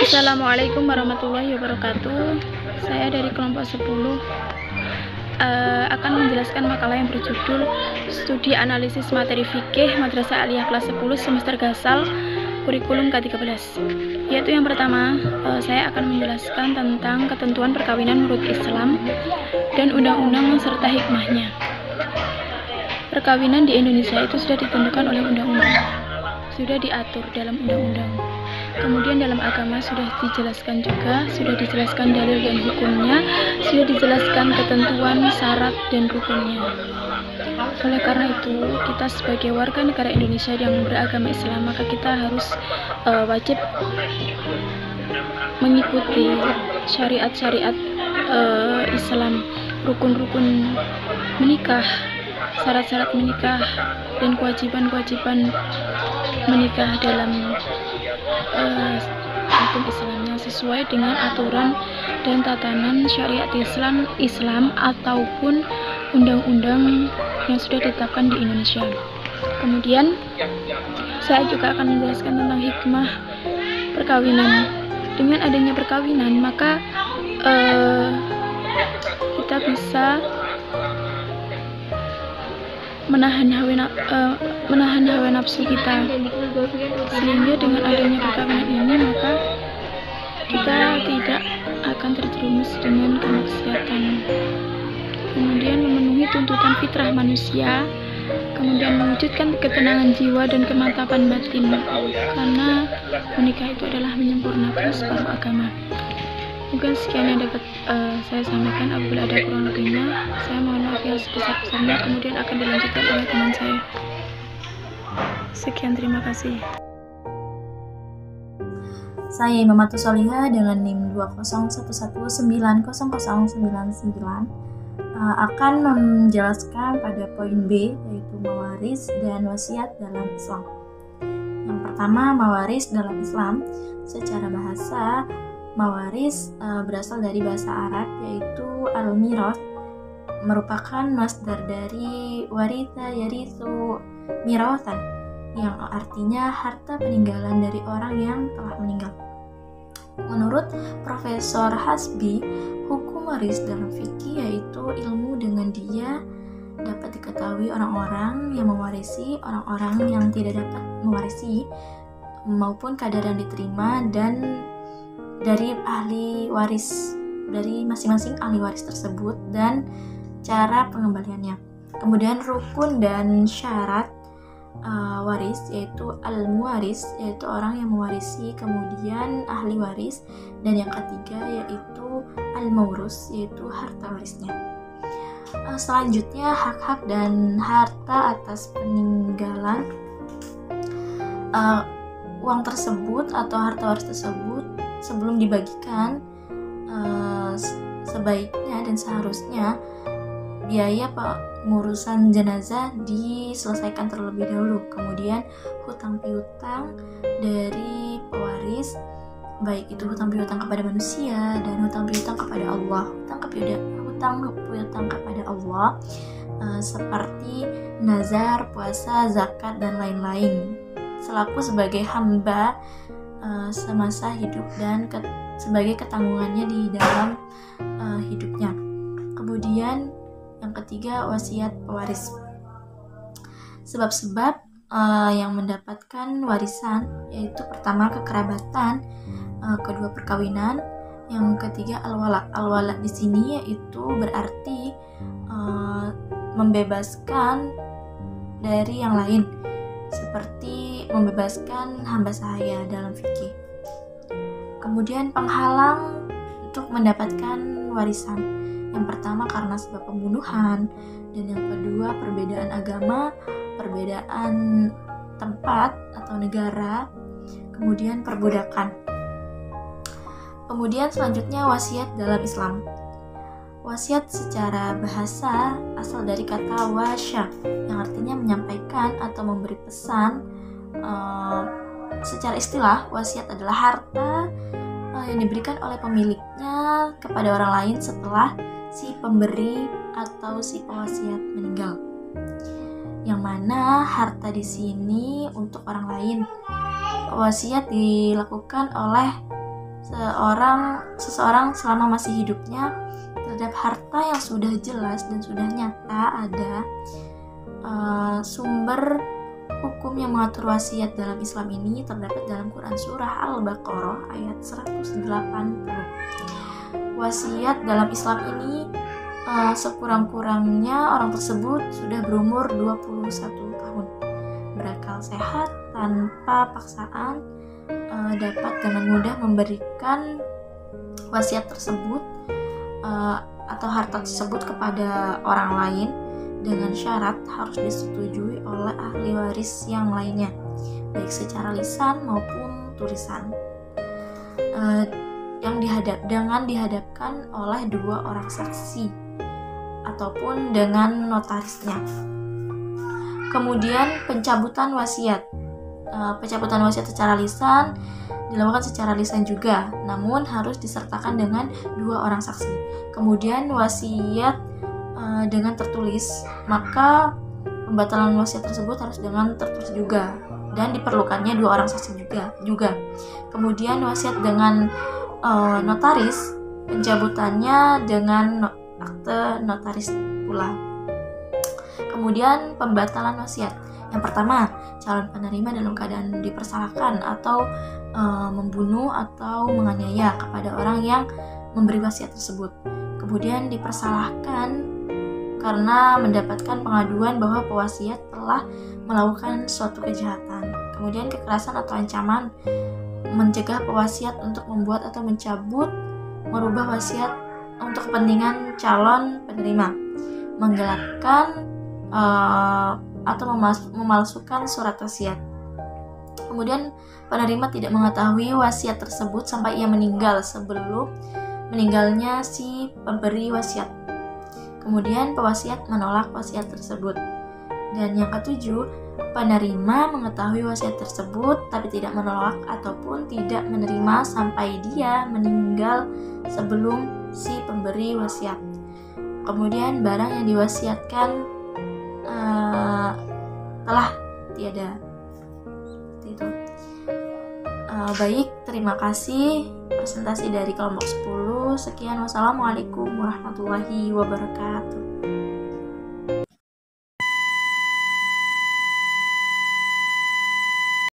Assalamualaikum warahmatullahi wabarakatuh. Saya dari kelompok 10 akan menjelaskan makalah yang berjudul Studi Analisis Materi Fikih Madrasah Aliyah kelas 10 semester Gasal kurikulum K13. Yaitu yang pertama, saya akan menjelaskan tentang ketentuan perkawinan menurut Islam dan undang-undang serta hikmahnya. Perkawinan di Indonesia itu sudah ditentukan oleh undang-undang, sudah diatur dalam undang-undang. Kemudian dalam agama sudah dijelaskan juga, sudah dijelaskan dalil dan hukumnya, sudah dijelaskan ketentuan, syarat, dan rukunnya. Oleh karena itu, kita sebagai warga negara Indonesia yang beragama Islam, maka kita harus wajib mengikuti syariat-syariat Islam, rukun-rukun menikah, syarat-syarat menikah, dan kewajiban-kewajiban menikah dalam hukum Islam yang sesuai dengan aturan dan tatanan syariat Islam ataupun undang-undang yang sudah ditetapkan di Indonesia. Kemudian saya juga akan menjelaskan tentang hikmah perkawinan. Dengan adanya perkawinan, maka kita bisa menahan hawa nafsu kita, sehingga dengan adanya perkawinan ini maka kita tidak akan terjerumus dengan kemaksiatan. Kemudian memenuhi tuntutan fitrah manusia, kemudian mewujudkan ketenangan jiwa dan kemantapan batin, karena menikah itu adalah menyempurnakan separuh agama. Mungkin sekian yang dapat saya sampaikan. Apabila ada kurang lebihnya, saya mohon maaf yang sebesar-besarnya. Kemudian akan dilanjutkan oleh teman saya. Sekian, terima kasih. Saya Imamatus Solihah dengan NIM 201190099 akan menjelaskan pada poin B, yaitu mawaris dan wasiat dalam Islam. Yang pertama, mawaris dalam Islam. Secara bahasa, mawaris berasal dari bahasa Arab, yaitu al-miras, merupakan masdar dari waritha yarithu mirothan, yang artinya harta peninggalan dari orang yang telah meninggal. Menurut Profesor Hasbi, hukum waris dalam fikih yaitu ilmu dengan dia dapat diketahui orang-orang yang mewarisi, orang-orang yang tidak dapat mewarisi, maupun kadar yang diterima dan dari ahli waris, dari masing-masing ahli waris tersebut, dan cara pengembaliannya. Kemudian rukun dan syarat waris, yaitu al-muwaris, yaitu orang yang mewarisi, kemudian ahli waris, dan yang ketiga yaitu al-maurus, yaitu harta warisnya. Selanjutnya, hak-hak dan harta atas peninggalan. Uang tersebut atau harta waris tersebut sebelum dibagikan, sebaiknya dan seharusnya biaya pengurusan jenazah diselesaikan terlebih dahulu. Kemudian hutang piutang dari pewaris, baik itu hutang piutang kepada manusia dan hutang piutang kepada Allah. Hutang piutang kepada Allah seperti nazar, puasa, zakat, dan lain-lain, selaku sebagai hamba semasa hidup dan sebagai ketanggungannya di dalam hidupnya. Kemudian yang ketiga, wasiat pewaris. Sebab-sebab yang mendapatkan warisan yaitu pertama kekerabatan, kedua perkawinan, yang ketiga al-wala. Al-wala di sini yaitu berarti membebaskan dari yang lain, seperti membebaskan hamba sahaya dalam fikih. Kemudian penghalang untuk mendapatkan warisan. Yang pertama karena sebab pembunuhan, dan yang kedua perbedaan agama, perbedaan tempat atau negara, kemudian perbudakan. Kemudian selanjutnya wasiat dalam Islam. Wasiat secara bahasa asal dari kata wasya, yang artinya menyampaikan atau memberi pesan. Secara istilah, wasiat adalah harta yang diberikan oleh pemiliknya kepada orang lain setelah si pemberi atau si pewasiat meninggal. Yang mana harta di sini untuk orang lain. Wasiat dilakukan oleh seseorang selama masih hidupnya terhadap harta yang sudah jelas dan sudah nyata ada sumber hukum yang mengatur wasiat dalam Islam ini terdapat dalam Quran Surah Al-Baqarah ayat 180. Wasiat dalam Islam ini sekurang-kurangnya orang tersebut sudah berumur 21 tahun, berakal sehat, tanpa paksaan, dapat dengan mudah memberikan wasiat tersebut atau harta tersebut kepada orang lain dengan syarat harus disetujui oleh ahli waris yang lainnya, baik secara lisan maupun tulisan, yang dihadapkan oleh dua orang saksi ataupun dengan notarisnya. Kemudian pencabutan wasiat. Pencabutan wasiat secara lisan dilakukan secara lisan juga, namun harus disertakan dengan dua orang saksi. Kemudian wasiat dengan tertulis, maka pembatalan wasiat tersebut harus dengan tertulis juga dan diperlukannya dua orang saksi juga. Kemudian wasiat dengan notaris, pencabutannya dengan akte notaris pula. Kemudian pembatalan wasiat. Yang pertama, calon penerima dalam keadaan dipersalahkan atau membunuh atau menganiaya kepada orang yang memberi wasiat tersebut. Kemudian dipersalahkan karena mendapatkan pengaduan bahwa pewasiat telah melakukan suatu kejahatan. Kemudian kekerasan atau ancaman mencegah pewasiat untuk membuat atau mencabut, merubah wasiat untuk kepentingan calon penerima, menggelapkan atau memalsukan surat wasiat. Kemudian penerima tidak mengetahui wasiat tersebut sampai ia meninggal sebelum meninggalnya si pemberi wasiat. Kemudian pewasiat menolak wasiat tersebut. Dan yang ketujuh, penerima mengetahui wasiat tersebut tapi tidak menolak ataupun tidak menerima sampai dia meninggal sebelum si pemberi wasiat. Kemudian barang yang diwasiatkan telah tiada. Seperti itu. Baik, terima kasih presentasi dari kelompok 10. Sekian, wassalamualaikum warahmatullahi wabarakatuh.